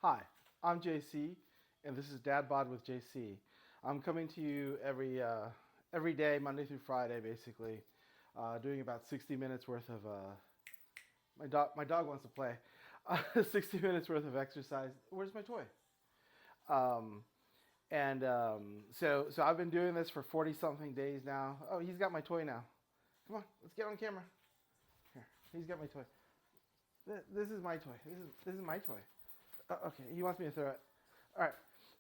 Hi, I'm JC, and this is Dad Bod with JC. I'm coming to you every day, Monday through Friday, basically, doing about 60 minutes worth of my dog wants to play, 60 minutes worth of exercise. Where's my toy? Um, and so I've been doing this for 40 something days now. Oh, he's got my toy now. Come on, let's get on camera. Here, he's got my toy. This is my toy. This is my toy. Okay, he wants me to throw it. All right.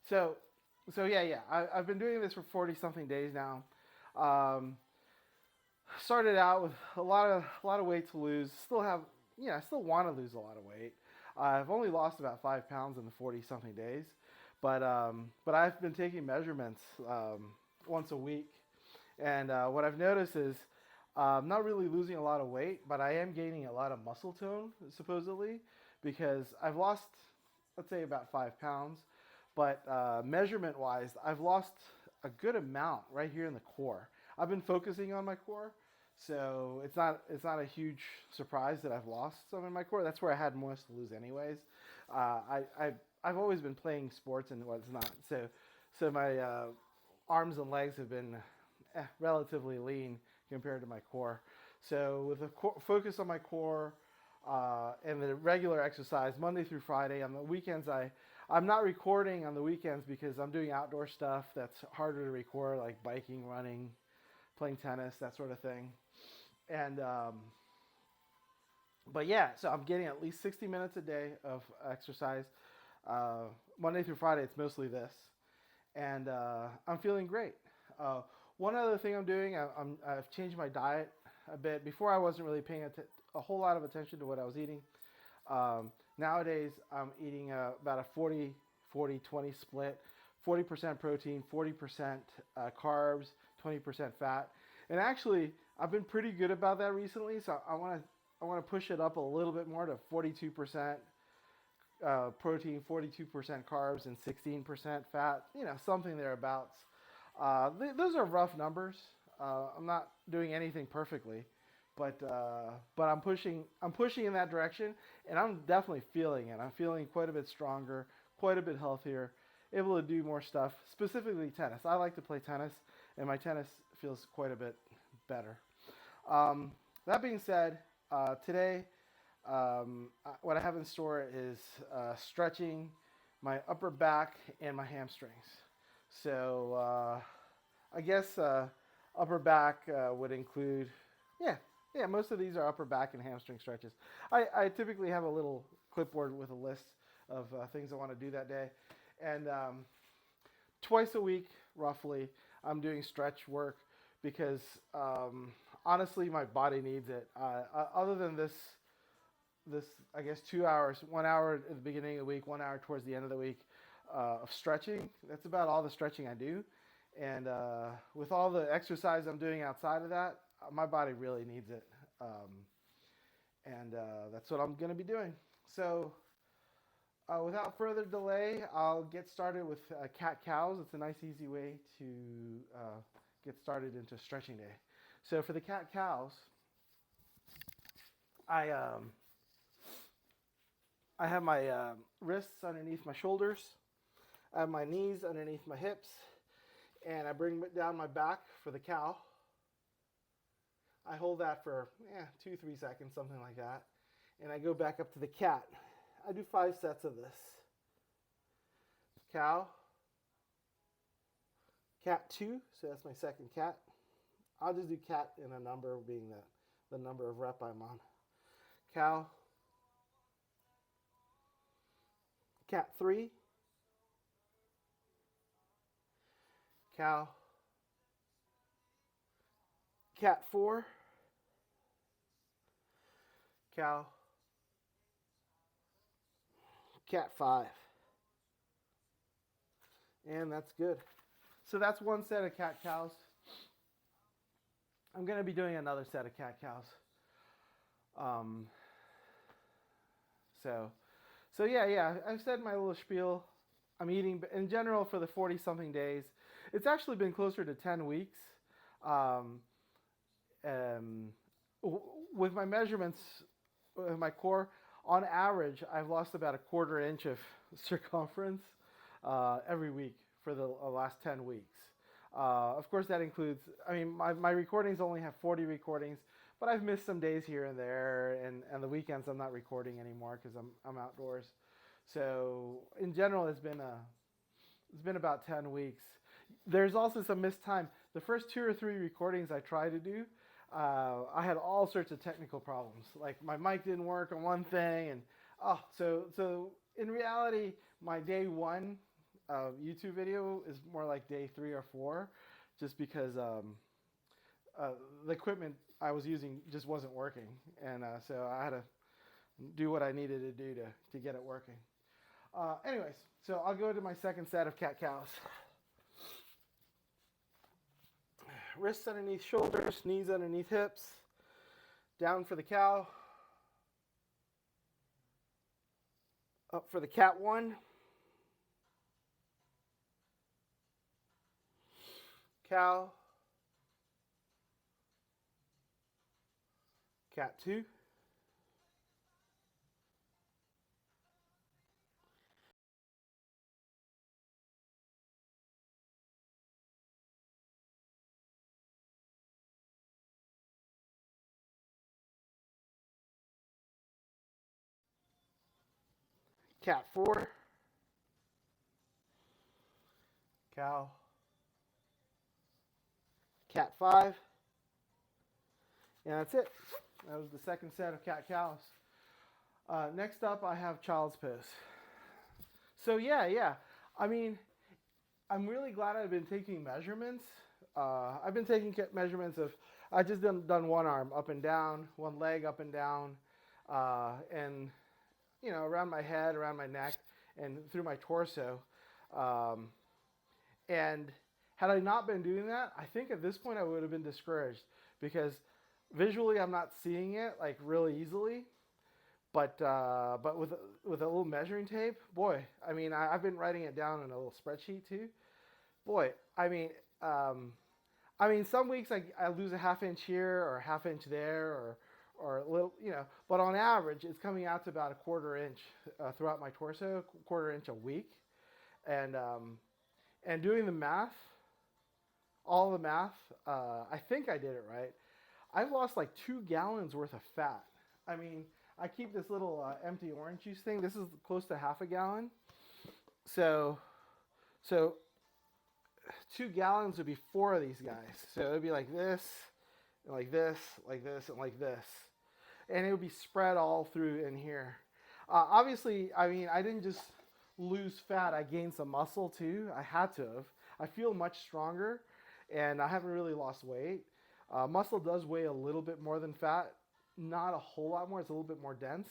So, so I've been doing this for 40 something days now. Um, Started out with a lot of weight to lose. I still want to lose a lot of weight. I've only lost about 5 pounds in the 40 something days, but I've been taking measurements once a week, and what I've noticed is I'm not really losing a lot of weight, but I am gaining a lot of muscle tone supposedly because I've lost, let's say, about 5 pounds, but measurement wise, I've lost a good amount right here in the core. I've been focusing on my core, so it's not a huge surprise that I've lost some in my core. That's where I had most to lose, anyways. I've always been playing sports and what's not, so my arms and legs have been relatively lean compared to my core. So with a focus on my core and the regular exercise Monday through Friday. On the weekends, I'm not recording on the weekends because I'm doing outdoor stuff that's harder to record, like biking, running, playing tennis, that sort of thing. And but yeah, so I'm getting at least 60 minutes a day of exercise. Monday through Friday, it's mostly this, and I'm feeling great. Uh, One other thing I'm doing, I've changed my diet a bit. Before, I wasn't really paying a whole lot of attention to what I was eating. Nowadays, I'm eating about a 40-40-20 split, 40% protein, 40% carbs, 20% fat. And actually, I've been pretty good about that recently, so I want to push it up a little bit more to 42% protein, 42% carbs, and 16% fat. Something thereabouts. Those are rough numbers. I'm not doing anything perfectly, but I'm pushing in that direction, and I'm definitely feeling it. I'm feeling quite a bit stronger, quite a bit healthier, able to do more stuff. Specifically tennis. I like to play tennis, and my tennis feels quite a bit better. That being said, today what I have in store is stretching my upper back and my hamstrings. So I guess upper back would include, yeah, yeah, most of these are upper back and hamstring stretches. I typically have a little clipboard with a list of things I want to do that day. And twice a week, roughly, I'm doing stretch work because honestly, my body needs it. Other than this I guess 2 hours, 1 hour at the beginning of the week, 1 hour towards the end of the week of stretching. That's about all the stretching I do. And with all the exercise I'm doing outside of that, my body really needs it. And that's what I'm going to be doing. So without further delay, I'll get started with cat-cows. It's a nice, easy way to get started into stretching day. So for the cat-cows, I I have my wrists underneath my shoulders. I have my knees underneath my hips, and I bring down my back for the cow. I hold that for 2-3 seconds, something like that, and I go back up to the cat. I do 5 sets of this. Cow, cat 2, so that's my second cat. I'll just do cat in a number being the number of rep I'm on. Cow, cat 3, cow, cat 4, cow, cat 5. And that's good. So that's one set of cat cows. I'm going to be doing another set of cat cows. Um, so, so I've said my little spiel. I'm eating in general for the 40 something days. It's actually been closer to 10 weeks. Um, with my measurements, with my core, On average, I've lost about a quarter inch of circumference every week for the last 10 weeks. Of course, that includes, I mean, my recordings only have 40 recordings, but I've missed some days here and there, and the weekends I'm not recording anymore because I'm outdoors. So in general, it's been about 10 weeks. There's also some missed time. The first 2 or 3 recordings I tried to do, I had all sorts of technical problems. Like my mic didn't work on one thing, and so in reality, my day one YouTube video is more like day 3 or 4, just because the equipment I was using just wasn't working, and so I had to do what I needed to do to get it working. Anyways, so I'll go to my second set of cat-cows. Wrists underneath shoulders, knees underneath hips, down for the cow, up for the cat 1, cow, cat 2, cat 4, cow, cat 5, and that's it. That was the second set of cat-cows. Next up, I have child's pose. So yeah. I mean, I'm really glad I've been taking measurements. I've been taking measurements of, I just done one arm up and down, one leg up and down, and around my head, around my neck, and through my torso. And had I not been doing that, I think at this point I would have been discouraged, because visually I'm not seeing it like really easily. But with a little measuring tape, boy, I mean, I've been writing it down in a little spreadsheet too. Boy, I mean, some weeks I lose a half inch here or a half inch there, or a little, but on average it's coming out to about a quarter inch throughout my torso, quarter inch a week, and doing the math, all the math, I think I did it right. I've lost like 2 gallons worth of fat. I mean, I keep this little empty orange juice thing. This is close to half a gallon. So 2 gallons would be 4 of these guys. So it would be like this, and like this, like this, and like this. And it would be spread all through in here. Obviously, I mean, I didn't just lose fat. I gained some muscle too. I had to have. I feel much stronger, and I haven't really lost weight. Muscle does weigh a little bit more than fat. Not a whole lot more. It's a little bit more dense.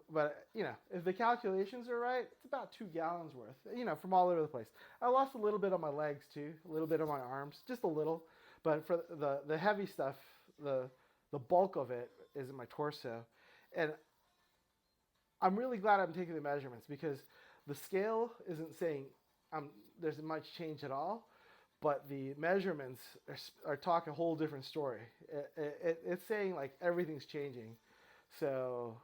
But if the calculations are right, it's about 2 gallons worth, from all over the place. I lost a little bit on my legs too, a little bit on my arms, just a little. But for the heavy stuff, the bulk of it is in my torso. And I'm really glad I'm taking the measurements, because the scale isn't saying there's much change at all. But the measurements are talking a whole different story. It's saying like everything's changing. So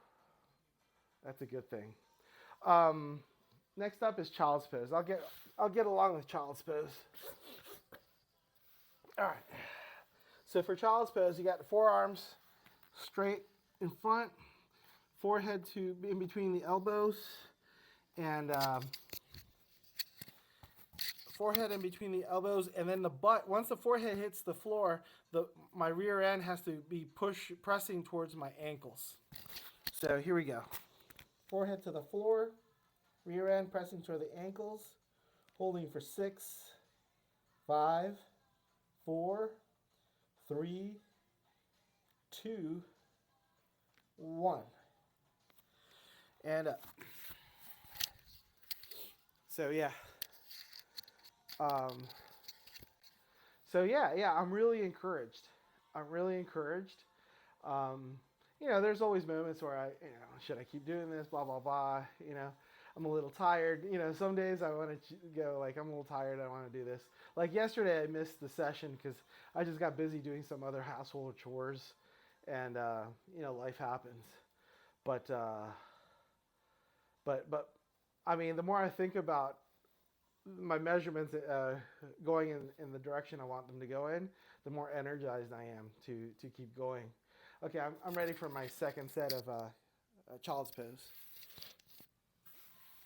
that's a good thing. Next up is child's pose. I'll get along with child's pose. All right. So for child's pose, you got the forearms straight in front, forehead to in between the elbows, and forehead in between the elbows, and then the butt. Once the forehead hits the floor, my rear end has to be pressing towards my ankles. So here we go. Forehead to the floor, rear end pressing toward the ankles, holding for 6, 5, 4, 3, 2, 1. And up. So yeah. I'm really encouraged. There's always moments where should I keep doing this, blah, blah, blah. I'm a little tired. Some days I want to go like, I'm a little tired, I want to do this. Like yesterday I missed the session because I just got busy doing some other household chores. and life happens. But I mean, the more I think about my measurements going in the direction I want them to go in, the more energized I am to keep going. Okay, I'm ready for my second set of child's pose.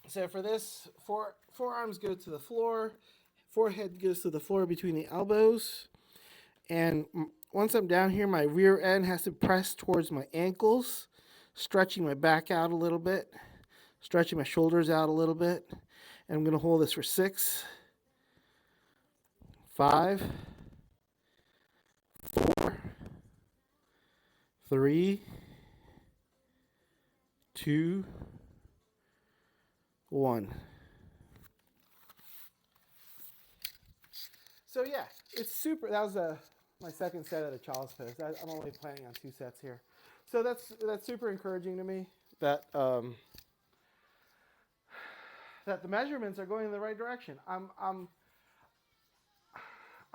So for this, forearms go to the floor, forehead goes to the floor between the elbows, and once I'm down here, my rear end has to press towards my ankles, stretching my back out a little bit, stretching my shoulders out a little bit. And I'm going to hold this for 6, 5, 4, 3, 2, 1. So yeah, it's super. That was my second set of the child's pose. I'm only planning on 2 sets here. So that's super encouraging to me that that the measurements are going in the right direction. I'm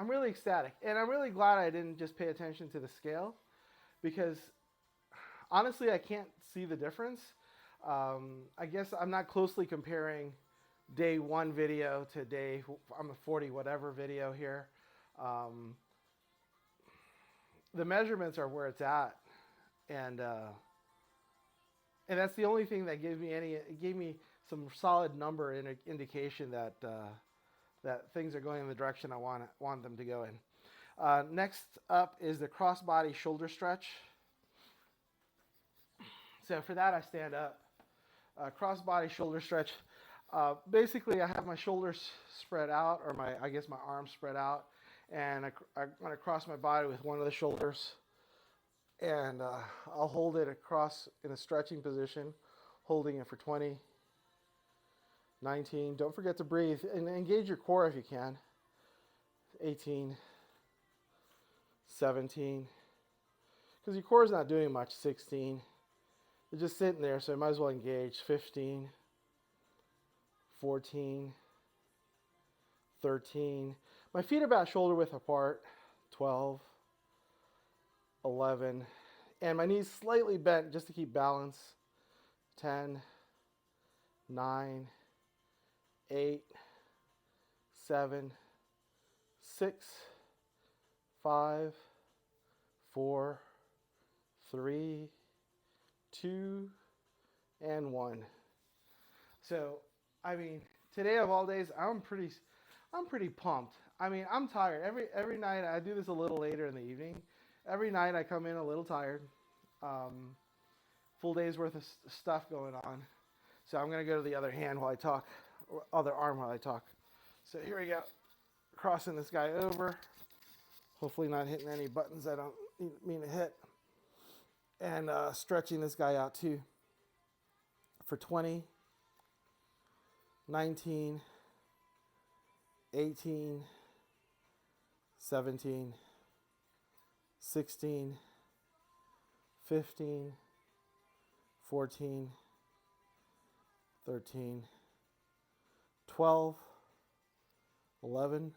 really ecstatic, and I'm really glad I didn't just pay attention to the scale, because honestly I can't see the difference. I guess I'm not closely comparing day 1 video to day, I'm a 40 whatever video here. The measurements are where it's at, and that's the only thing that gave me some solid number indication that that things are going in the direction I want them to go in. Next up is the cross-body shoulder stretch. So for that, I stand up. Cross-body shoulder stretch. Basically, I have my shoulders spread out, or my arms spread out, and I'm going to cross my body with one of the shoulders, and I'll hold it across in a stretching position, holding it for 20, 19. Don't forget to breathe and engage your core if you can. 18, 17, because your core is not doing much. 16. You're just sitting there, so you might as well engage. 15, 14, 13. My feet are about shoulder width apart. 12, 11, and my knees slightly bent just to keep balance. 10, 9, 8, 7, 6, 5, 4, 3, 2, and 1. So, I mean, today of all days, I'm pretty pumped. I mean, I'm tired. Every night I do this a little later in the evening. Every night I come in a little tired. Full day's worth of stuff going on. So I'm going to go to the other hand while I talk, or other arm while I talk. So here we go. Crossing this guy over. Hopefully not hitting any buttons I don't mean to hit. And stretching this guy out too. For 20, 19, 18, 17, 16, 15, 14, 13, 12, 11,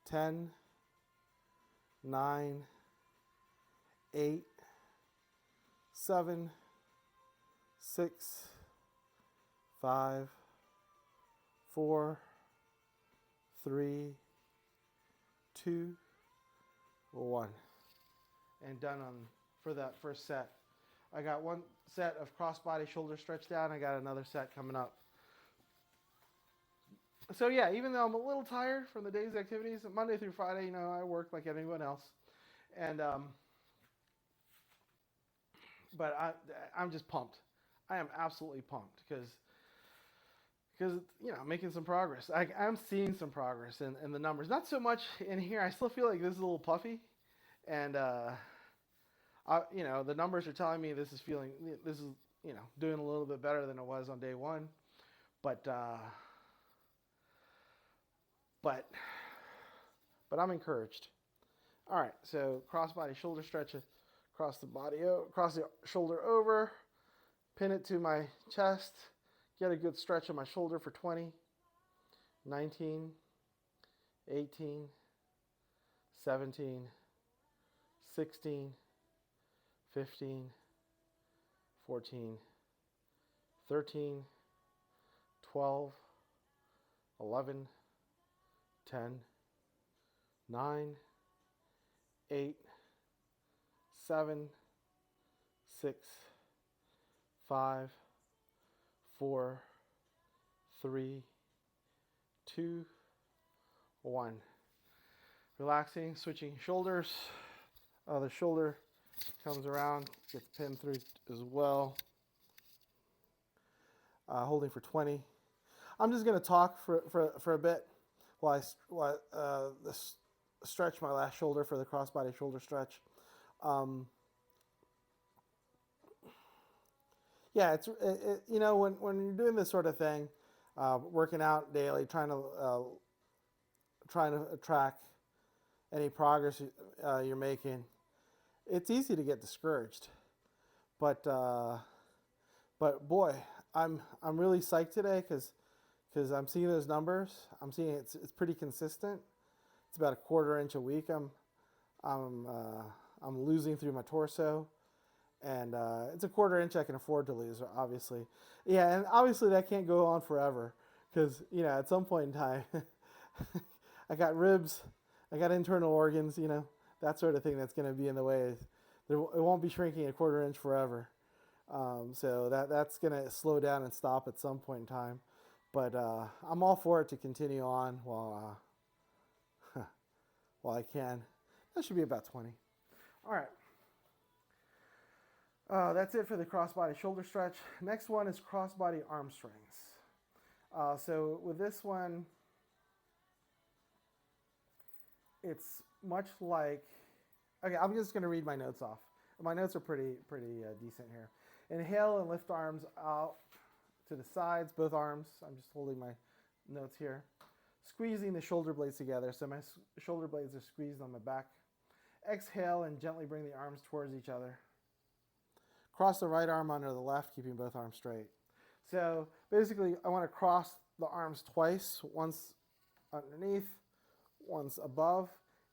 10, 9, 8, 7, 6, 5, 4, 3, 2, 1. And done for that first set. I got one set of cross-body shoulder stretch down. I got another set coming up. So yeah, even though I'm a little tired from the day's activities, Monday through Friday, I work like anyone else. And but I'm just pumped. I am absolutely pumped because making some progress. I'm seeing some progress in the numbers. Not so much in here. I still feel like this is a little puffy, and the numbers are telling me this is doing a little bit better than it was on day 1, but I'm encouraged. All right, so cross body shoulder stretch across the body, across the shoulder over, pin it to my chest, get a good stretch on my shoulder for 20, 19, 18, 17, 16, 15, 14, 13, 12, 11, 10, 9, 8, 7, 6, 5, 4, 3, 2, 1. Relaxing, switching shoulders. Other shoulder comes around, gets pinned through as well. Holding for 20. I'm just going to talk for a bit while I stretch my last shoulder for the crossbody shoulder stretch. Yeah, you know, when you're doing this sort of thing, working out daily, trying to track any progress you're making, it's easy to get discouraged. But boy, I'm really psyched today because I'm seeing those numbers. I'm seeing it's pretty consistent. It's about a quarter inch a week. I'm losing through my torso, and it's a quarter inch I can afford to lose, obviously. Yeah, and obviously that can't go on forever because, you know, at some point in time, I got ribs, I got internal organs, you know, that sort of thing that's going to be in the way. It won't be shrinking a quarter inch forever. So that's going to slow down and stop at some point in time. But I'm all for it to continue on while I can. That should be about 20. All right. That's it for the crossbody shoulder stretch. Next one is crossbody arm strings. So with this one, it's much like, okay, I'm just going to read my notes off. My notes are pretty decent here. Inhale and lift arms out to the sides, both arms. I'm just holding my notes here. Squeezing the shoulder blades together. So my shoulder blades are squeezed on my back. Exhale and gently bring the arms towards each other. Cross the right arm under the left, keeping both arms straight. So basically, I want to cross the arms twice, once underneath, once above,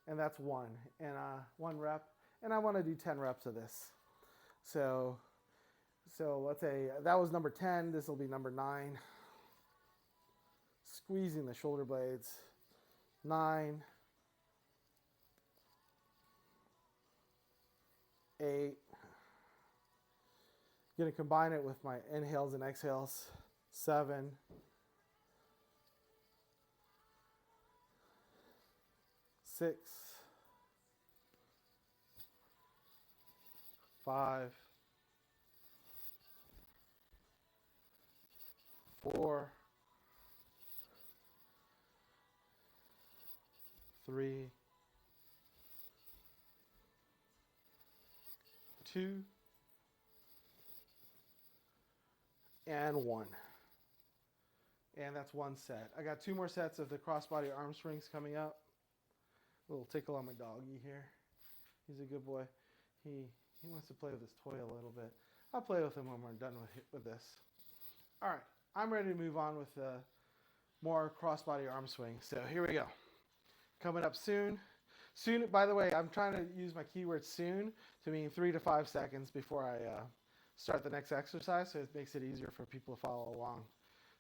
and that's one. And 1 rep. And I want to do 10 reps of this. So let's say that was number 10. This will be number 9. Squeezing the shoulder blades. 9, 8. Going to combine it with my inhales and exhales. 7, 6, 5, 4, 3, 2, and 1. And that's one set. I got 2 more sets of the crossbody arm swings coming up. A little tickle on my doggy here. He's a good boy. He wants to play with his toy a little bit. I'll play with him when we're done with this. All right, I'm ready to move on with more crossbody arm swings. So here we go. Coming up soon. Soon, by the way, I'm trying to use my keyword soon to mean 3 to 5 seconds before I start the next exercise, so it makes it easier for people to follow along.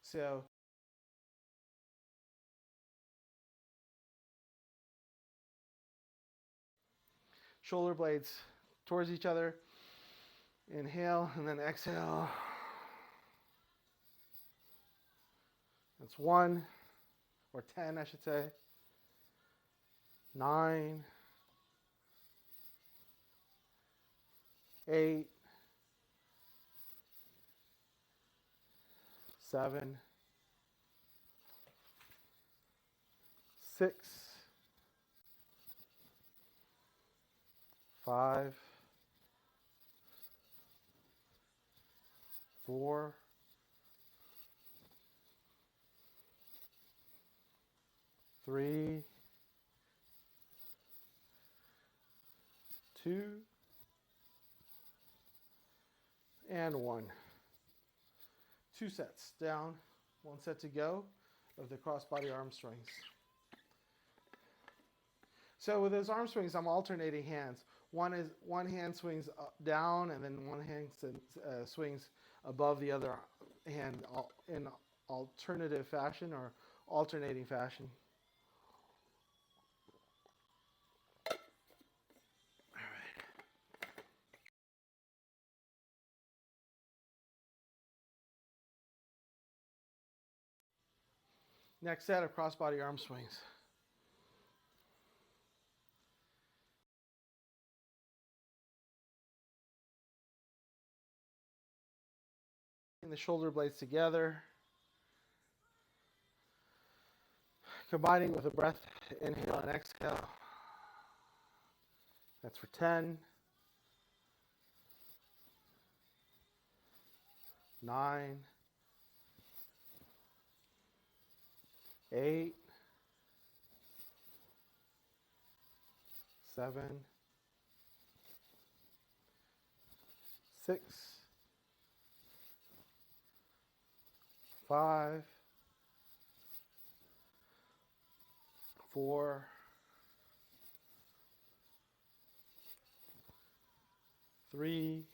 So shoulder blades towards each other. Inhale and then exhale. That's 1, or 10, I should say. 9, 8, 7, 6, 5, 4, 3, 2, and 1. 2 sets down, 1 set to go of the crossbody arm swings. So with those arm swings, I'm alternating hands. one hand swings down, and then one hand swings above the other hand in alternative fashion or alternating fashion. All right. Next set of crossbody arm swings. The shoulder blades together, combining with a breath, inhale and exhale. That's for 10, 9, 8, 7, 6, 5, 4, 3,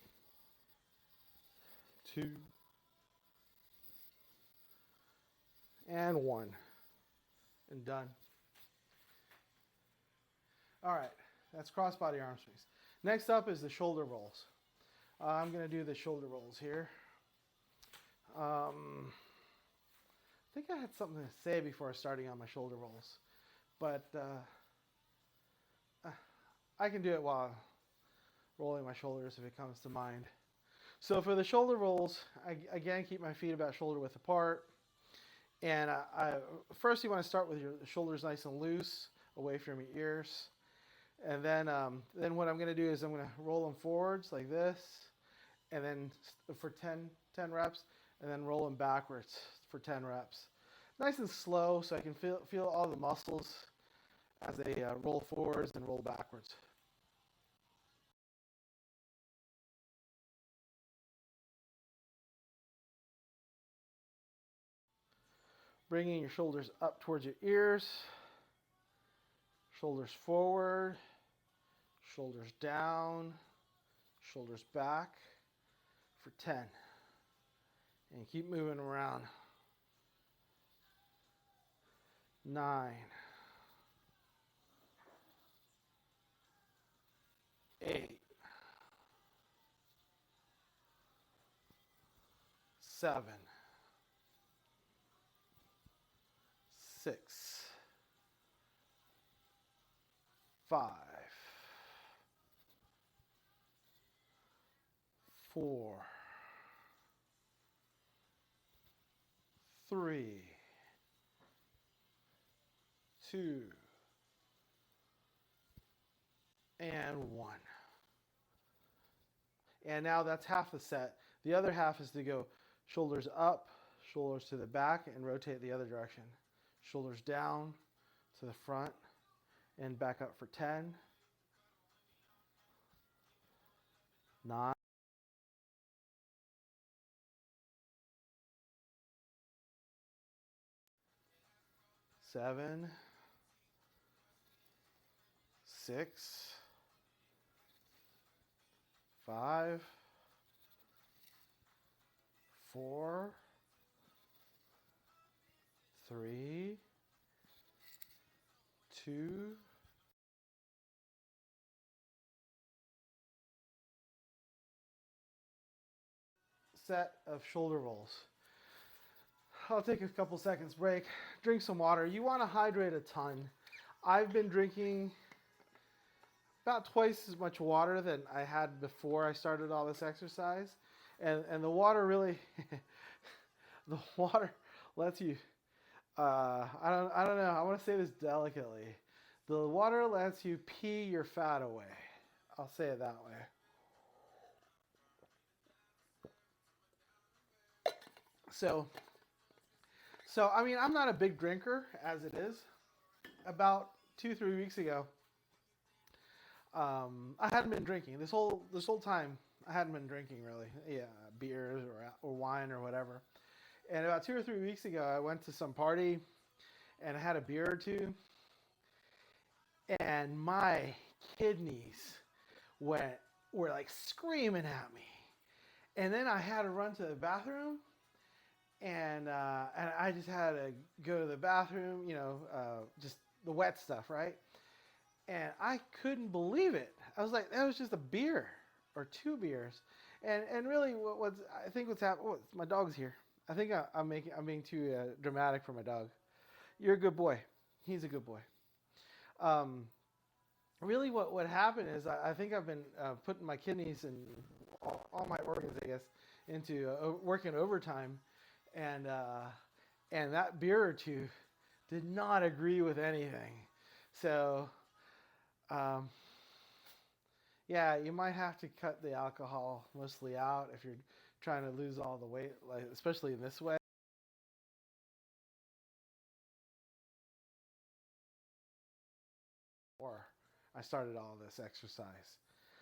2, and 1. And done. All right, that's crossbody arm swings. Next up is the shoulder rolls. I'm going to do the shoulder rolls here. I think I had something to say before starting on my shoulder rolls, but I can do it while rolling my shoulders if it comes to mind. So for the shoulder rolls, I again keep my feet about shoulder width apart. And first you want to start with your shoulders nice and loose, away from your ears. And then what I'm going to do is I'm going to roll them forwards like this, and then for 10 reps, and then roll them backwards for 10 reps. Nice and slow so I can feel all the muscles as they roll forwards and roll backwards. Bringing your shoulders up towards your ears, shoulders forward, shoulders down, shoulders back for 10. And keep moving around. 9, 8, 7, 6, 5, 4, 3, 2, and 1. And now that's half the set. The other half is to go shoulders up, shoulders to the back, and rotate the other direction. Shoulders down to the front and back up for 10, 9, 7, 6, 5, 4, 3, 2, set of shoulder rolls. I'll take a couple seconds break, drink some water. You want to hydrate a ton. I've been drinking about twice as much water than I had before I started all this exercise. And the water really, the water lets you, I don't know, I want to say this delicately. The water lets you pee your fat away. I'll say it that way. So I mean, I'm not a big drinker as it is. About 2-3 weeks ago, I hadn't been drinking this whole time. I hadn't been drinking really, beers or wine or whatever. And about 2 or 3 weeks ago, I went to some party, and I had a beer or two, and my kidneys went were like screaming at me. And then I had to run to the bathroom, and I just had to go to the bathroom, just the wet stuff, right? And I couldn't believe it. I was like, that was just a beer or two beers, and really, I think what's happening? Oh, my dog's here. I think I'm being too dramatic for my dog. You're a good boy. He's a good boy. Um, Really, what happened is I think I've been putting my kidneys and all my organs, I guess, into working overtime, and uh, and that beer or two did not agree with anything. So, um, yeah, you might have to cut the alcohol mostly out if you're trying to lose all the weight, like especially in this way. Or I started all this exercise.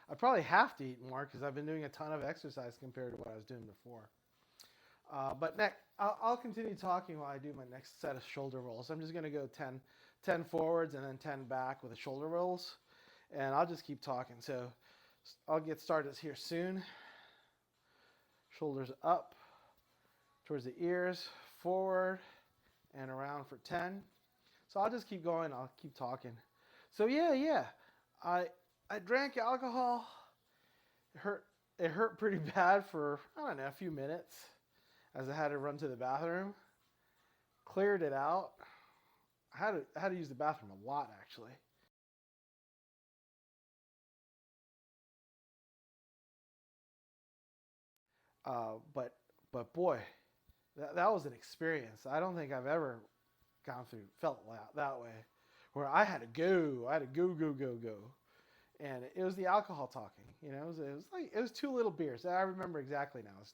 I probably have to eat more because I've been doing a ton of exercise compared to what I was doing before. But next, I'll continue talking while I do my next set of shoulder rolls. I'm just going to go 10 forwards and then 10 back with the shoulder rolls. And I'll just keep talking. So I'll get started here soon. Shoulders up towards the ears, forward and around for 10. So I'll just keep going. I'll keep talking. So yeah. I I drank alcohol. It hurt. It hurt pretty bad for, I don't know, a few minutes as I had to run to the bathroom. Cleared it out. I had to use the bathroom a lot actually. But boy, that was an experience. I don't think I've ever felt that way, where I had to go. I had to go, and it was the alcohol talking. It was two little beers. I remember exactly now. It was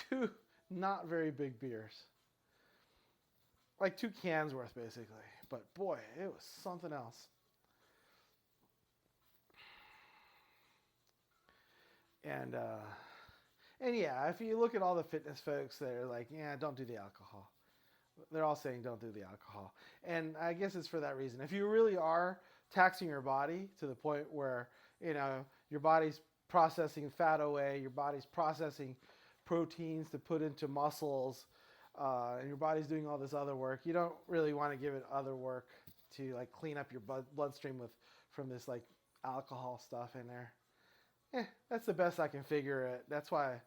two not very big beers, like two cans worth basically. But boy, it was something else. And and yeah, if you look at all the fitness folks, they're like, yeah, don't do the alcohol. They're all saying don't do the alcohol, and I guess it's for that reason. If you really are taxing your body to the point where your body's processing fat away, your body's processing proteins to put into muscles, and your body's doing all this other work, you don't really want to give it other work to like clean up your bloodstream from this like alcohol stuff in there. That's the best I can figure it. That's why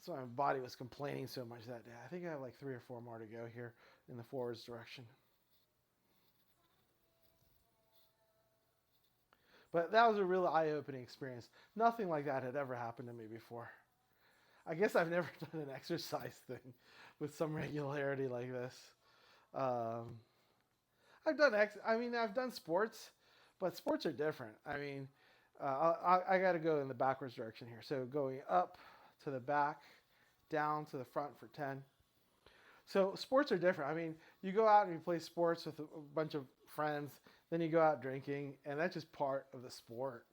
my body was complaining so much that day. I think I have like 3 or 4 more to go here in the forwards direction. But that was a real eye-opening experience. Nothing like that had ever happened to me before. I guess I've never done an exercise thing with some regularity like this. Um, I've done sports, but sports are different. I got to go in the backwards direction here. So going up to the back, down to the front for 10. So sports are different. You go out and you play sports with a bunch of friends, then you go out drinking, and that's just part of the sport.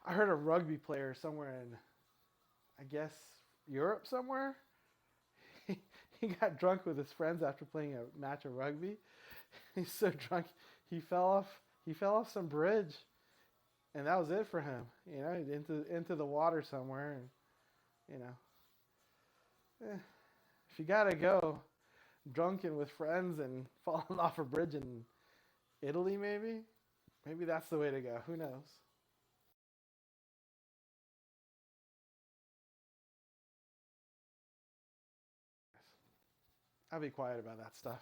I heard a rugby player somewhere in, I guess, Europe somewhere. He got drunk with his friends after playing a match of rugby. He's so drunk he fell off some bridge, and that was it for him. Into the water somewhere, and you know, if you gotta go drunken with friends and falling off a bridge in Italy, maybe that's the way to go. Who knows? I'll be quiet about that stuff.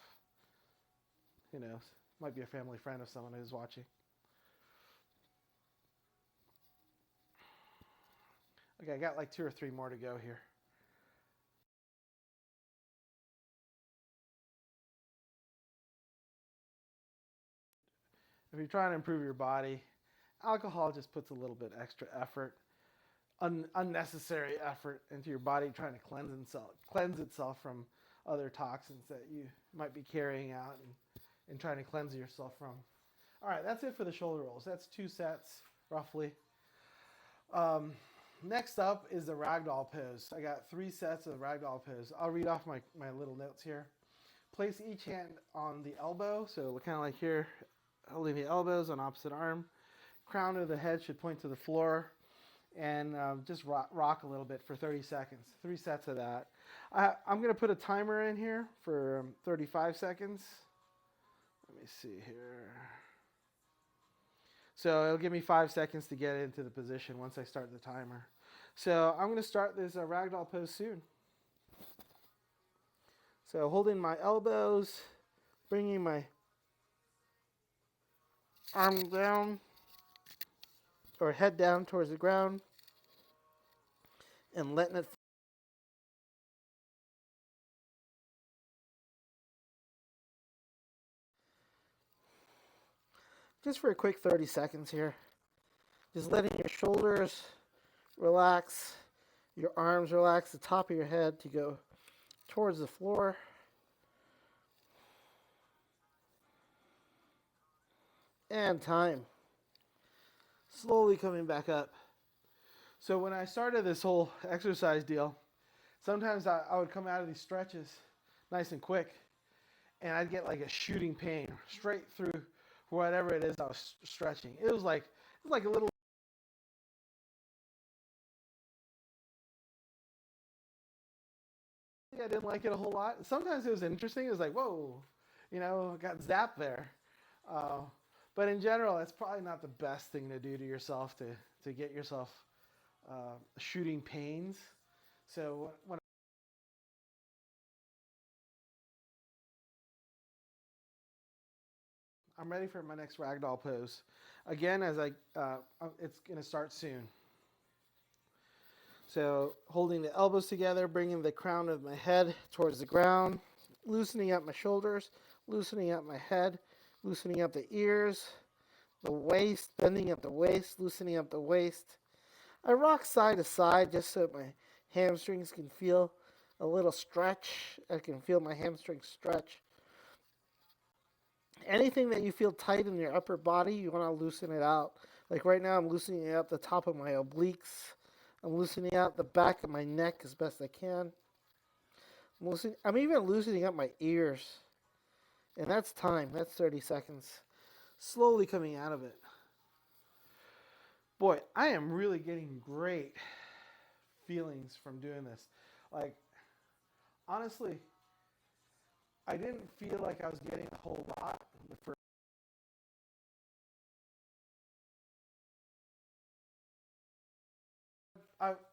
Who knows? Might be a family friend of someone who's watching. Okay, I got like 2 or 3 more to go here. If you're trying to improve your body, alcohol just puts a little bit extra effort, unnecessary effort into your body trying to cleanse itself from other toxins that you might be carrying out and trying to cleanse yourself from. All right, that's it for the shoulder rolls. That's 2 sets roughly. Um, Next up is the ragdoll pose. I got 3 sets of the ragdoll pose. I'll read off my little notes here. Place each hand on the elbow, so kind of like here, holding the elbows on opposite arm. Crown of the head should point to the floor, and just rock a little bit for 30 seconds. 3 sets of that. I'm going to put a timer in here for 35 seconds. Let me see here. So it'll give me 5 seconds to get into the position once I start the timer. So I'm going to start this ragdoll pose soon. So holding my elbows, bringing my arm down or head down towards the ground, and letting it just for a quick 30 seconds here. Just letting your shoulders relax, your arms relax, the top of your head to go towards the floor. And time. Slowly coming back up. So when I started this whole exercise deal, sometimes I would come out of these stretches nice and quick, and I'd get like a shooting pain straight through whatever it is I was stretching. It was like a little. I didn't like it a whole lot. Sometimes it was interesting. It was like, whoa, got zapped there. Uh, but in general, it's probably not the best thing to do to yourself to get yourself shooting pains. So when I'm ready for my next ragdoll pose, again, it's going to start soon. So holding the elbows together, bringing the crown of my head towards the ground, loosening up my shoulders, loosening up my head, loosening up the ears, the waist, bending up the waist, loosening up the waist. I rock side to side just so my hamstrings can feel a little stretch. I can feel my hamstrings stretch. Anything that you feel tight in your upper body, you want to loosen it out. Like right now, I'm loosening out the top of my obliques. I'm loosening out the back of my neck as best I can. I'm even loosening up my ears. And that's time. That's 30 seconds. Slowly coming out of it. Boy, I am really getting great feelings from doing this. Like, honestly, I didn't feel like I was getting a whole lot the first.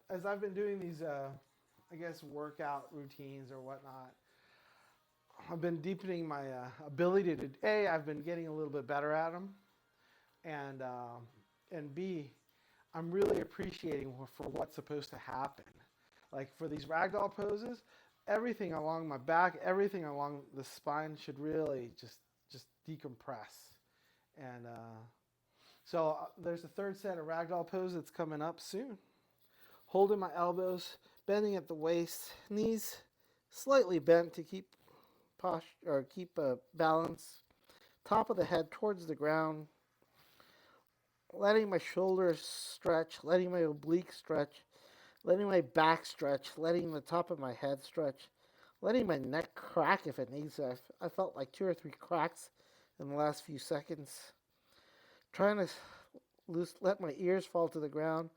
As I've been doing these, workout routines or whatnot, I've been deepening my ability to. I've been getting a little bit better at them, and B, I'm really appreciating for what's supposed to happen. Like for these ragdoll poses, everything along my back, everything along the spine should really just decompress. And there's a third set of ragdoll pose that's coming up soon. Holding my elbows, bending at the waist, knees slightly bent to keep posture or keep balance. Top of the head towards the ground. Letting my shoulders stretch, letting my obliques stretch, letting my back stretch, letting the top of my head stretch, letting my neck crack if it needs to. I felt like 2 or 3 cracks in the last few seconds. Trying to let my ears fall to the ground.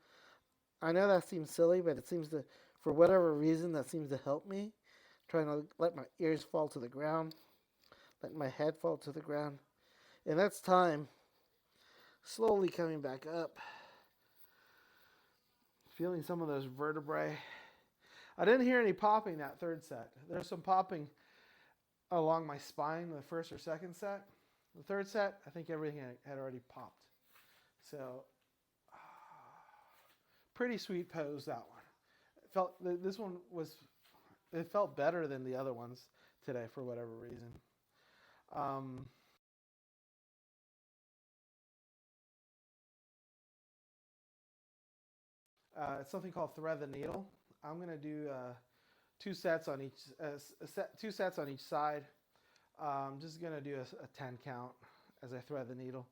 I know that seems silly, but it seems to, for whatever reason, that seems to help me. Trying to let my ears fall to the ground, let my head fall to the ground. And that's time. Slowly coming back up. Feeling some of those vertebrae. I didn't hear any popping that third set. There's some popping along my spine, the first or second set. The third set, I think everything had already popped. So, pretty sweet pose, that one. It felt better than the other ones today for whatever reason. It's something called thread the needle. I'm gonna do 2 sets on each side. I'm just gonna do a 10 count as I thread the needle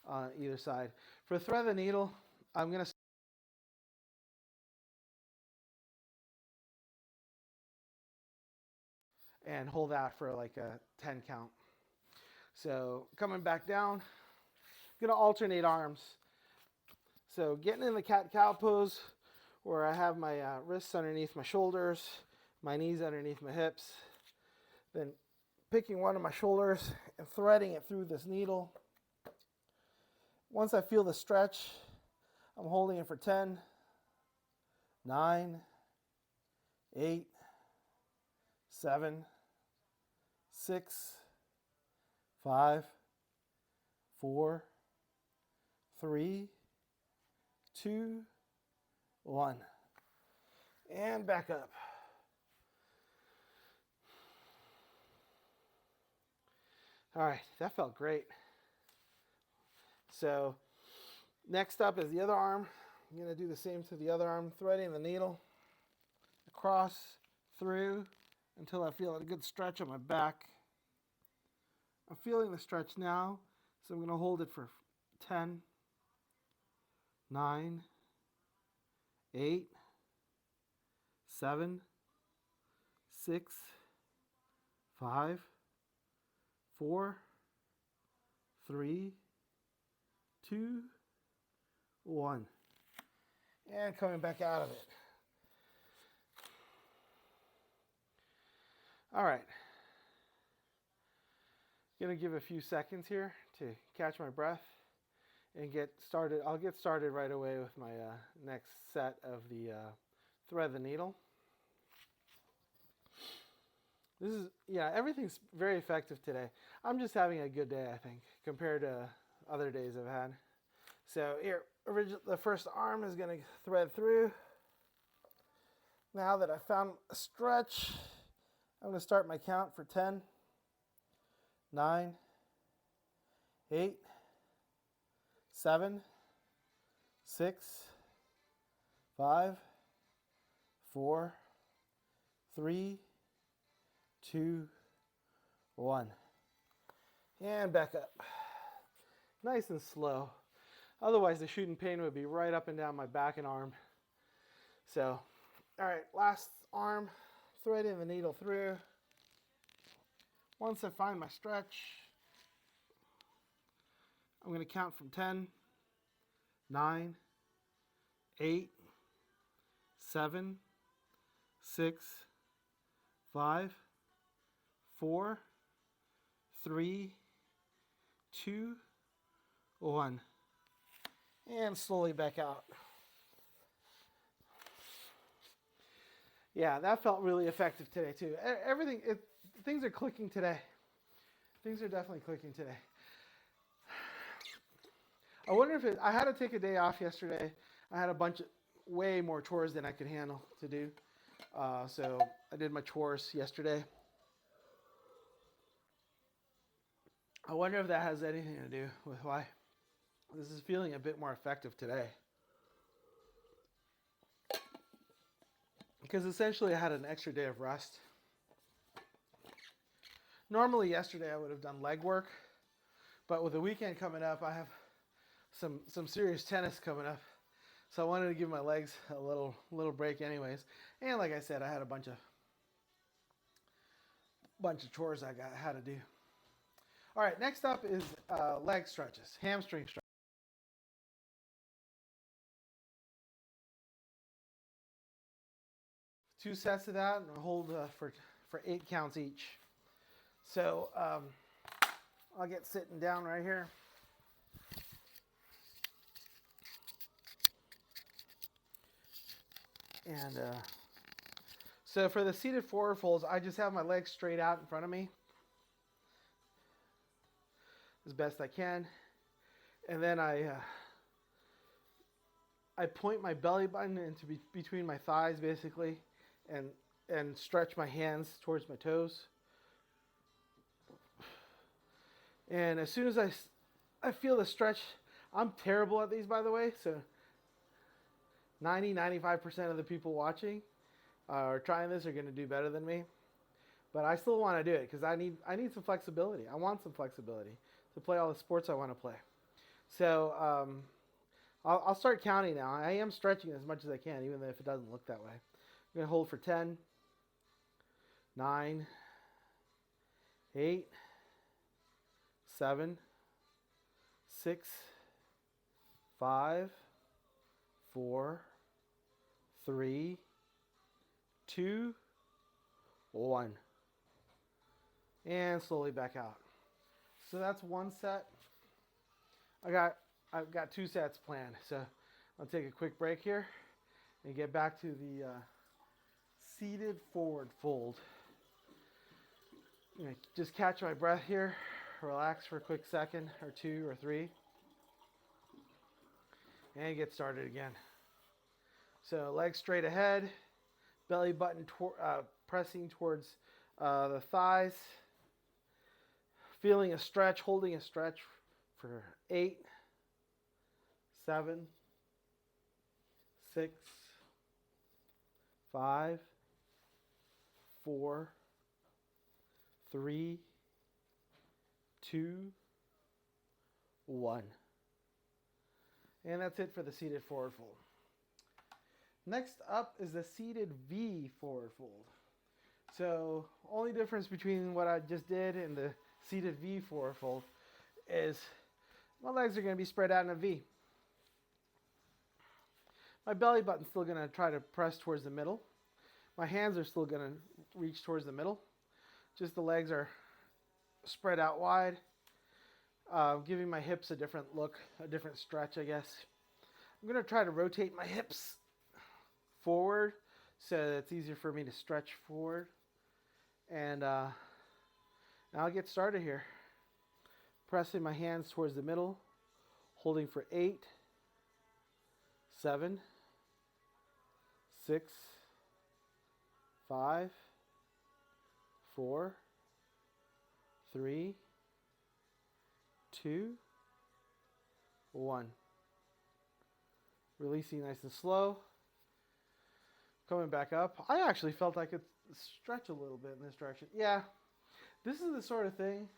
on either side. For thread the needle, I'm gonna and hold that for like a 10 count. So coming back down, going to alternate arms. So getting in the cat-cow pose where I have my wrists underneath my shoulders, my knees underneath my hips, then picking one of my shoulders and threading it through this needle. Once I feel the stretch, I'm holding it for 10, 9, 8, 7, 6, 5, 4, 3, 2, 1. And back up. All right, that felt great. So next up is the other arm. I'm going to do the same to the other arm, threading the needle across, through, until I feel a good stretch on my back. I'm feeling the stretch now, so I'm going to hold it for 10, 9, 8, 7, 6, 5, 4, 3, 2, 1. And coming back out of it. All right. Going to give a few seconds here to catch my breath and get started. I'll get started right away with my next set of the thread the needle. This is, yeah, everything's very effective today. I'm just having a good day, I think, compared to other days I've had. So here, the first arm is going to thread through. Now that I found a stretch, I'm going to start my count for 10, 9, 8, 7, 6, 5, 4, 3, 2, 1. And back up. Nice and slow. Otherwise, the shooting pain would be right up and down my back and arm. So, all right, last arm, threading the needle through. Once I find my stretch, I'm going to count from 10, 9, 8, 7, 6, 5, 4, 3, 2, 1. And slowly back out. Yeah, that felt really effective today too. Things are clicking today. Things are definitely clicking today. I wonder if I had to take a day off yesterday. I had way more chores than I could handle to do. So I did my chores yesterday. I wonder if that has anything to do with why this is feeling a bit more effective today. Because essentially I had an extra day of rest. Normally yesterday I would have done leg work, but with the weekend coming up, I have some serious tennis coming up. So I wanted to give my legs a little break anyways. And like I said, I had a bunch of chores I had to do. All right, next up is leg stretches, hamstring stretches. 2 sets of that, and hold for 8 counts each. So I'll get sitting down right here. And so for the seated forward folds, I just have my legs straight out in front of me as best I can. And then I point my belly button into between my thighs basically, and stretch my hands towards my toes. And as soon as I feel the stretch, I'm terrible at these, by the way, so 95% of the people watching or trying this are going to do better than me. But I still want to do it because I need some flexibility. I want some flexibility to play all the sports I want to play. So I'll start counting now. I am stretching as much as I can, even if it doesn't look that way. I'm going to hold for 10, 9, 8, 7, 6, 5, 4, 3, 2, 1. And slowly back out. So that's one set. I've got 2 sets planned. So I'll take a quick break here and get back to the seated forward fold. Just catch my breath here, relax for a quick second or 2 or 3, and get started again. So legs straight ahead, belly button pressing towards the thighs, feeling a stretch, holding a stretch for 8, 7, 6, 5, 4, 3, 2, 1. And that's it for the seated forward fold. Next up is the seated V forward fold. So only difference between what I just did and the seated V forward fold is my legs are going to be spread out in a V. My belly button's still going to try to press towards the middle. My hands are still going to reach towards the middle. Just the legs are spread out wide, giving my hips a different look, a different stretch, I guess. I'm going to try to rotate my hips forward so that it's easier for me to stretch forward. And now I'll get started here. Pressing my hands towards the middle, holding for 8, 7, 6, 5, 4, 3, 2, 1. Releasing nice and slow. Coming back up. I actually felt I could stretch a little bit in this direction. Yeah, this is the sort of thing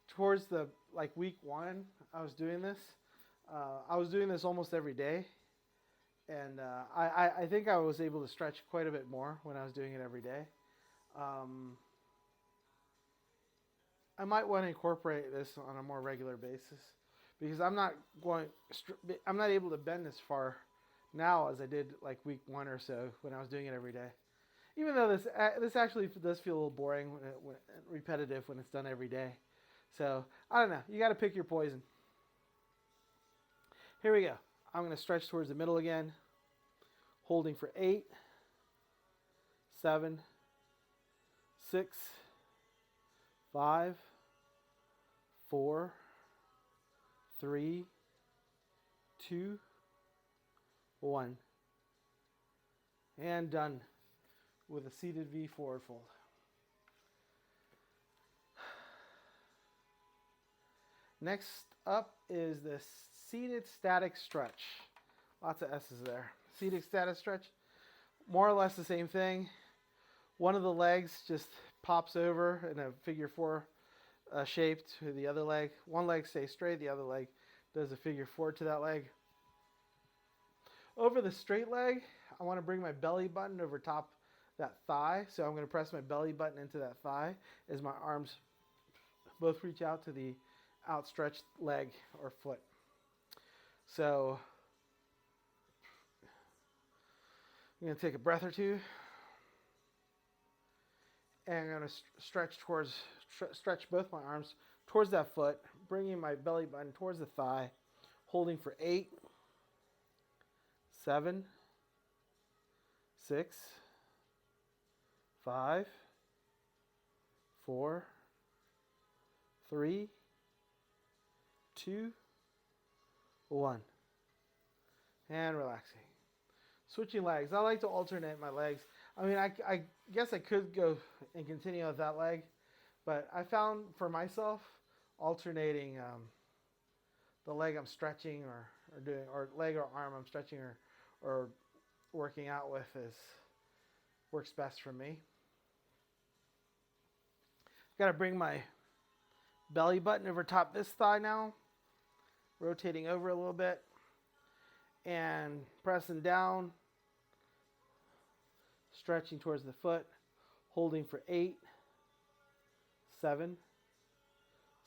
towards the week 1 I was doing this. I was doing this almost every day. And I think I was able to stretch quite a bit more when I was doing it every day. I might want to incorporate this on a more regular basis because I'm not able to bend as far now as I did week 1 or so when I was doing it every day. Even though this actually does feel a little boring when repetitive when it's done every day. So I don't know. You got to pick your poison. Here we go. I'm going to stretch towards the middle again, holding for 8, 7, 6, 5, 4, 3, 2, 1. And done with a seated V forward fold. Next up is the seated static stretch. Lots of S's there. Seated static stretch. More or less the same thing. One of the legs just pops over in a figure 4 shape to the other leg. One leg stays straight. The other leg does a figure 4 to that leg. Over the straight leg, I want to bring my belly button over top that thigh. So I'm going to press my belly button into that thigh as my arms both reach out to the outstretched leg or foot. So I'm going to take a breath or 2. And I'm going to stretch both my arms towards that foot, bringing my belly button towards the thigh, holding for 8, 7, 6, 5, 4, 3, 2, 1. And relaxing. Switching legs. I like to alternate my legs. I mean, I guess I could go and continue with that leg, but I found for myself alternating the leg I'm stretching or doing, or leg or arm I'm stretching or working out with works best for me. Got to bring my belly button over top this thigh now, rotating over a little bit and pressing down, stretching towards the foot, holding for 8, 7,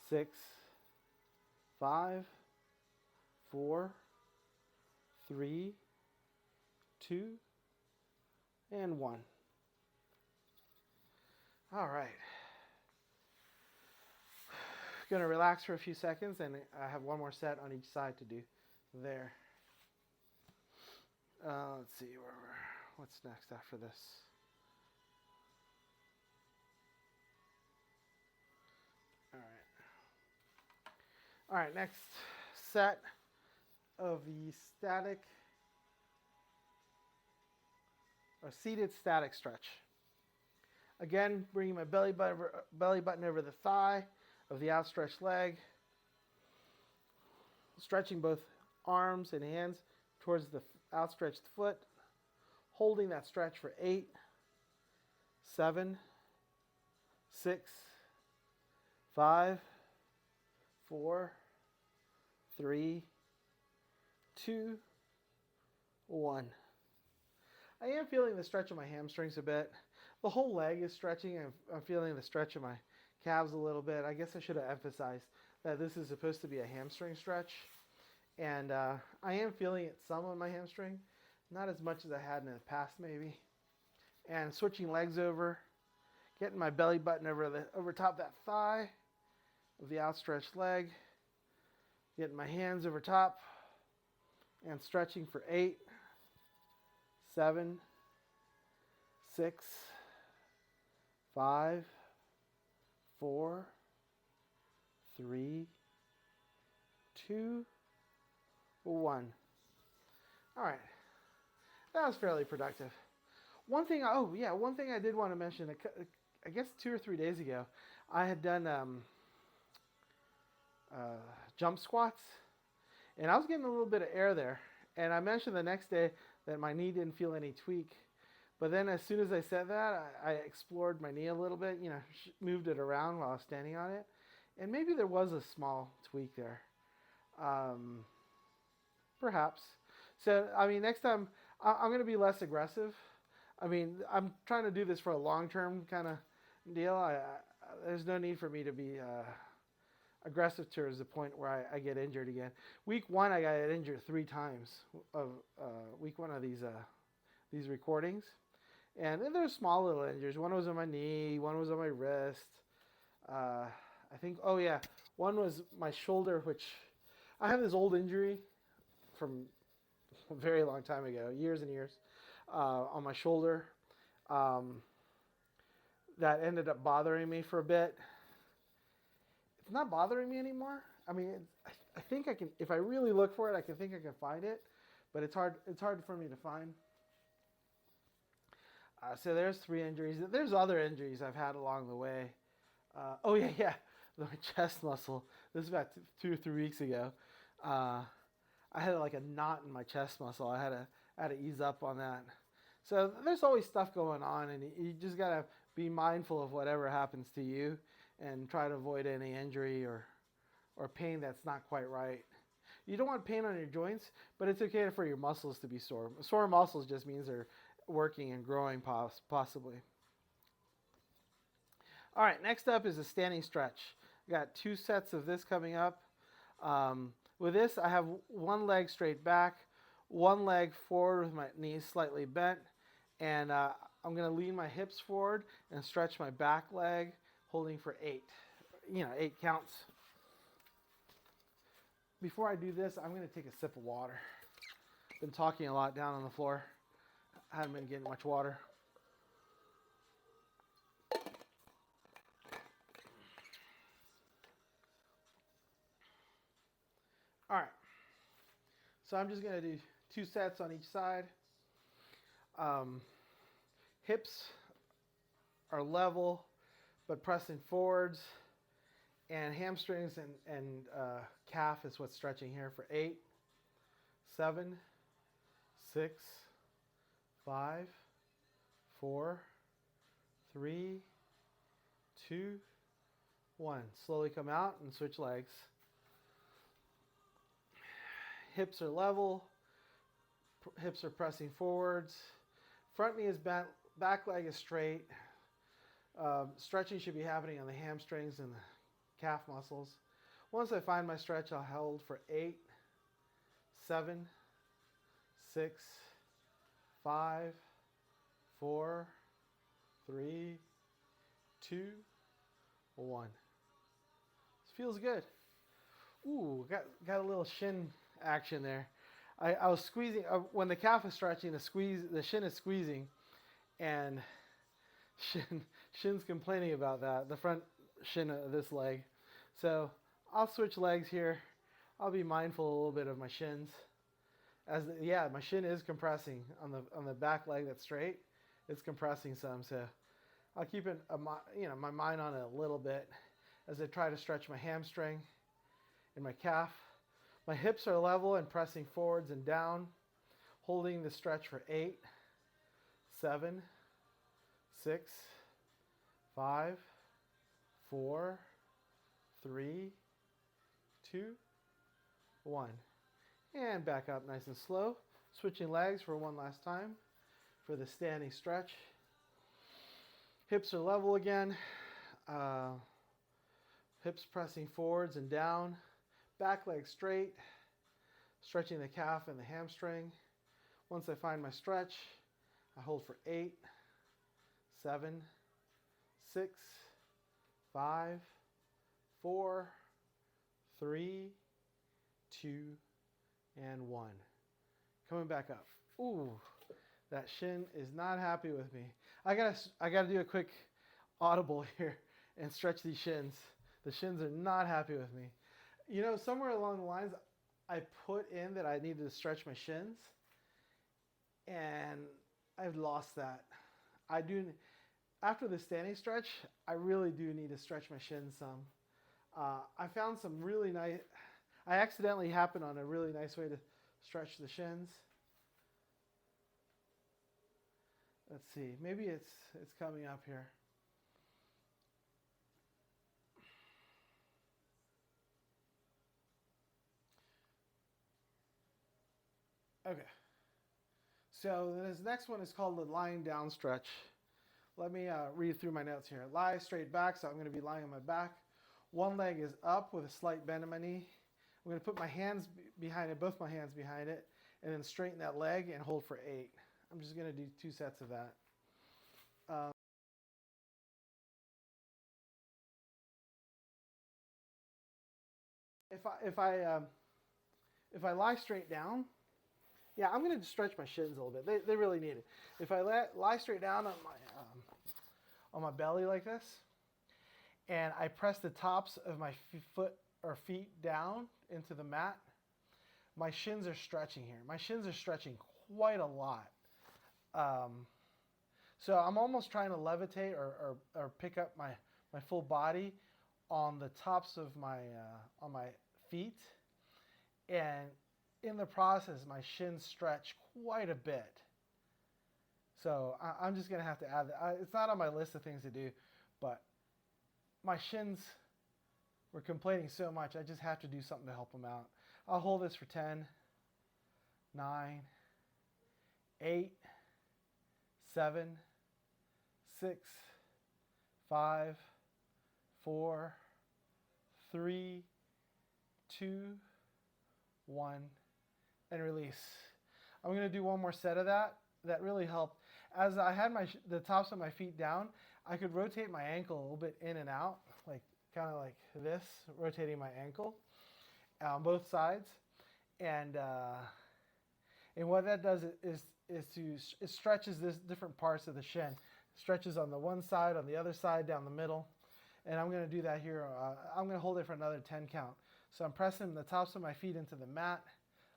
6, 5, 4, 3, 2, and 1. All right. Going to relax for a few seconds, and I have one more set on each side to do there. Let's see what's next after this. All right, next set of the static or seated static stretch. Again, bringing my belly button over the thigh of the outstretched leg, stretching both arms and hands towards the outstretched foot, holding that stretch for 8, 7, 6, 5, 4, 3, 2, 1. I am feeling the stretch of my hamstrings a bit. The whole leg is stretching. I'm feeling the stretch of my calves a little bit. I guess I should have emphasized that this is supposed to be a hamstring stretch. And I am feeling it some on my hamstring. Not as much as I had in the past maybe. And switching legs over. Getting my belly button over top that thigh of the outstretched leg. Getting my hands over top. And stretching for 8, 7, 6, 5, 4, 3, 2, 1. All right. That was fairly productive. One thing I did want to mention, I guess 2 or 3 days ago, I had done jump squats, and I was getting a little bit of air there. And I mentioned the next day that my knee didn't feel any tweak. But then as soon as I said that, I explored my knee a little bit, moved it around while I was standing on it. And maybe there was a small tweak there. Perhaps. So, next time I'm going to be less aggressive. I'm trying to do this for a long-term kind of deal. There's no need for me to be aggressive towards the point where I get injured again. Week 1, I got injured 3 times of week 1 of these recordings. And then there's small little injuries. One was on my knee, one was on my wrist. One was my shoulder, which I have this old injury from a very long time ago, years and years, on my shoulder. That ended up bothering me for a bit. It's not bothering me anymore. I think I can, if I really look for it, I can find it, but it's hard for me to find. So there's 3 injuries. There's other injuries I've had along the way. My chest muscle. This is about 2 or 3 weeks ago. I had like a knot in my chest muscle. I had to ease up on that. So there's always stuff going on, and you just gotta be mindful of whatever happens to you, and try to avoid any injury or pain that's not quite right. You don't want pain on your joints, but it's okay for your muscles to be sore. Sore muscles just means they're working and growing possibly. All right, next up is a standing stretch. I got 2 sets of this coming up. With this, I have one leg straight back, one leg forward with my knees slightly bent, and I'm going to lean my hips forward and stretch my back leg, holding for 8. 8 counts. Before I do this, I'm going to take a sip of water. Been talking a lot down on the floor. I haven't been getting much water. All right. So I'm just going to do 2 sets on each side. Hips are level, but pressing forwards. And hamstrings and calf is what's stretching here for 8, 7, 6, 5, 4, 3, 2, 1. Slowly come out and switch legs. Hips are level. Hips are pressing forwards. Front knee is bent. Back leg is straight. Stretching should be happening on the hamstrings and the calf muscles. Once I find my stretch, I'll hold for 8, 7, 6, 5, 4, 3, 2, 1. This feels good. Ooh, got a little shin action there. I was squeezing when the calf is stretching. The shin is squeezing, and shin's complaining about that. The front shin of this leg. So I'll switch legs here. I'll be mindful a little bit of my shins. My shin is compressing on the back leg that's straight. It's compressing some, so I'll keep my mind on it a little bit as I try to stretch my hamstring and my calf. My hips are level and pressing forwards and down, holding the stretch for 8, 7, 6, 5, 4, 3, 2, 1. And back up nice and slow. Switching legs for one last time for the standing stretch. Hips are level again. Hips pressing forwards and down. Back leg straight. Stretching the calf and the hamstring. Once I find my stretch, I hold for 8, 7, 6, 5, 4, 3, 2, and 1. Coming back up. Ooh, that shin is not happy with me. I gotta do a quick audible here and stretch these shins. The shins are not happy with me. You know, somewhere along the lines, I put in that I needed to stretch my shins, and I've lost that. After the standing stretch, I really do need to stretch my shins some. I found some really nice. I accidentally happened on a really nice way to stretch the shins. Let's see. Maybe it's coming up here. Okay. So this next one is called the lying down stretch. Let me read through my notes here. Lie straight back, so I'm going to be lying on my back. One leg is up with a slight bend in my knee. I'm going to put my hands behind it, both my hands behind it, and then straighten that leg and hold for 8. I'm just going to do 2 sets of that. If I lie straight down, yeah, I'm going to stretch my shins a little bit. They really need it. If I lie straight down on my belly like this, and I press the tops of my foot or feet down into the mat, my shins are stretching here. My shins are stretching quite a lot. So I'm almost trying to levitate or pick up my full body on the tops of on my feet, and in the process, my shins stretch quite a bit. So I'm just gonna have to add that. It's not on my list of things to do, but my shins were complaining so much. I just have to do something to help them out. I'll hold this for 10, 9, 8, 7, 6, 5, 4, 3, 2, 1, and release. I'm going to do one more set of that. That really helped. As I had the tops of my feet down, I could rotate my ankle a little bit in and out, like kind of like this, rotating my ankle on both sides. And what that does is it stretches this different parts of the shin. It stretches on the one side, on the other side, down the middle. And I'm going to do that here. I'm going to hold it for another 10 count. So I'm pressing the tops of my feet into the mat,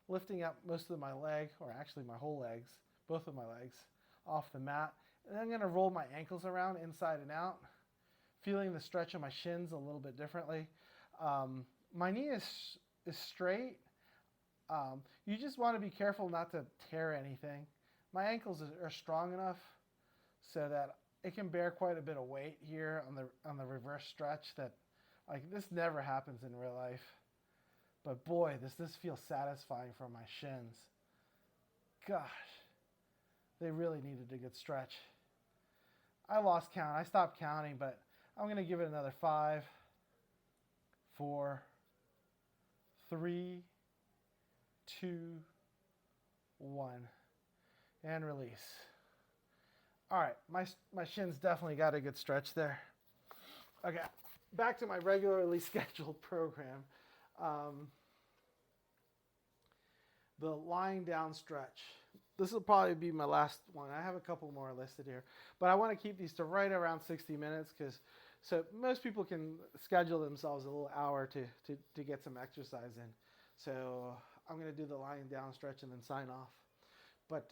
lifting up most of my leg, or actually my whole legs, both of my legs, off the mat. And then I'm going to roll my ankles around inside and out, feeling the stretch of my shins a little bit differently. My knee is straight. You just want to be careful not to tear anything. My ankles are strong enough so that it can bear quite a bit of weight here on the reverse stretch. That, like, this never happens in real life. But boy, this feels satisfying for my shins. Gosh, they really needed a good stretch. I lost count. I stopped counting, but I'm going to give it another 5, 4, 3, 2, 1, and release. All right, my shin's definitely got a good stretch there. Okay, back to my regularly scheduled program. The lying down stretch. This will probably be my last one. I have a couple more listed here, but I want to keep these to right around 60 minutes so most people can schedule themselves a little hour to get some exercise in. So I'm going to do the lying down stretch and then sign off. But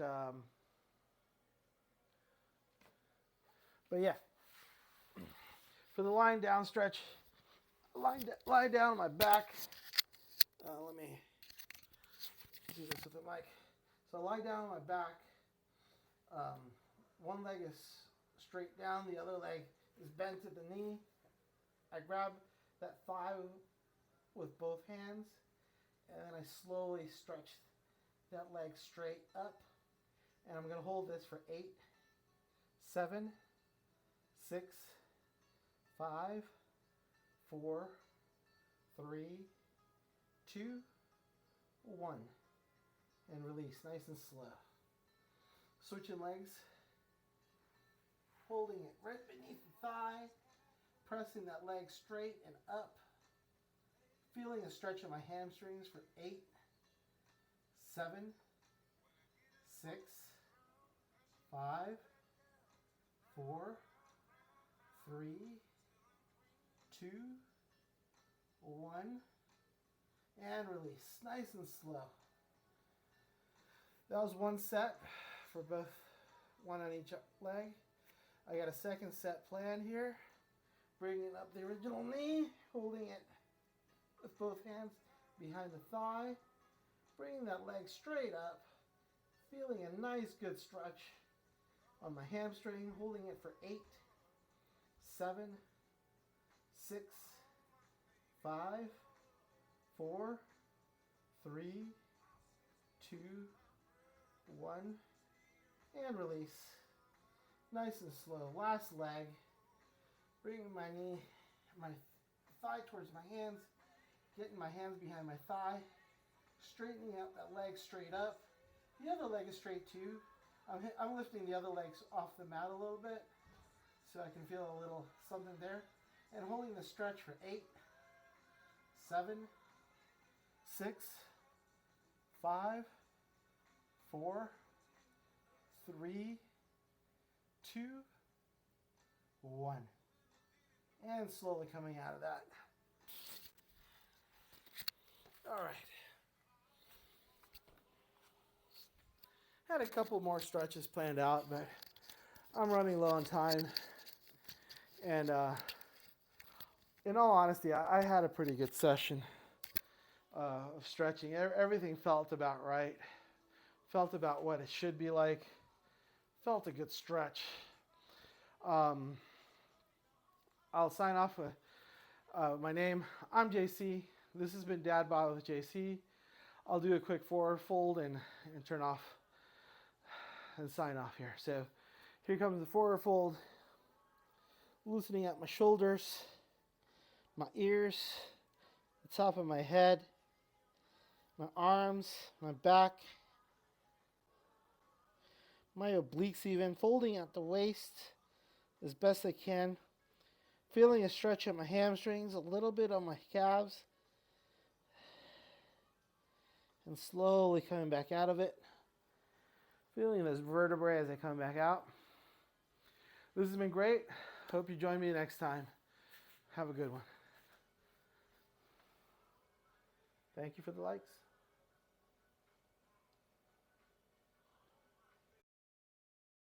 yeah, for the lying down stretch, lie down on my back. Let me do this with the mic. So lie down on my back. One leg is straight down, the other leg is bent at the knee. I grab that thigh with both hands, and then I slowly stretch that leg straight up. And I'm going to hold this for 8, 7, 6, 5, 4, 3, 2, 1. And release, nice and slow. Switching legs. Holding it right beneath the thigh. Pressing that leg straight and up. Feeling a stretch of my hamstrings for 8, 7, 6, 5, 4, 3, 2, 1. And release, nice and slow. That was one set for both, one on each leg. I got a second set planned here. Bringing up the original knee, holding it with both hands behind the thigh. Bringing that leg straight up. Feeling a nice good stretch on my hamstring. Holding it for 8, 7, 6, 5, 4, 3, 2, 1, and release. Nice and slow. Last leg. Bringing my thigh towards my hands. Getting my hands behind my thigh. Straightening out that leg straight up. The other leg is straight too. I'm lifting the other legs off the mat a little bit so I can feel a little something there. And holding the stretch for 8, 7, 6, 5, 4, 3, 2, 1. And slowly coming out of that. All right. Had a couple more stretches planned out, but I'm running low on time. And in all honesty, I had a pretty good session of stretching. Everything felt about right. Felt about what it should be like. Felt a good stretch. I'll sign off with my name. I'm JC. This has been Dad Bod with JC. I'll do a quick forward fold and turn off and sign off here. So here comes the forward fold. Loosening up my shoulders, my ears, the top of my head, my arms, my back, my obliques even, folding at the waist as best I can. Feeling a stretch at my hamstrings, a little bit on my calves. And slowly coming back out of it. Feeling those vertebrae as I come back out. This has been great. Hope you join me next time. Have a good one. Thank you for the likes.